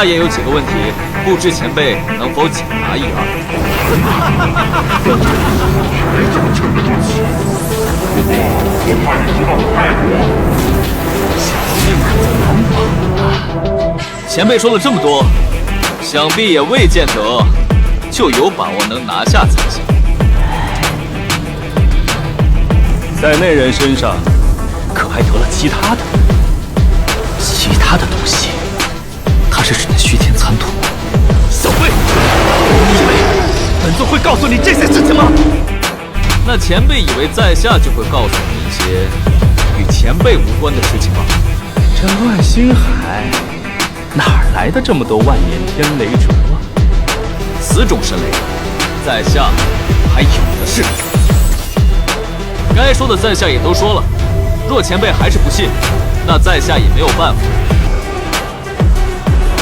也有几个问题，不知前辈能否解答一二？我怕你知道的太多。前辈说了这么多，想必也未见得就有把握能拿下才行。在那人身上，可还得了其他的东西？他是指那虚天残土。小辈，你以为本座会告诉你这些事情吗？那前辈以为在下就会告诉你一些与前辈无关的事情吗？这乱星海哪儿来的这么多万年天雷烛啊？此种神雷，在下还有的是。该说的在下也都说了，若前辈还是不信，那在下也没有办法，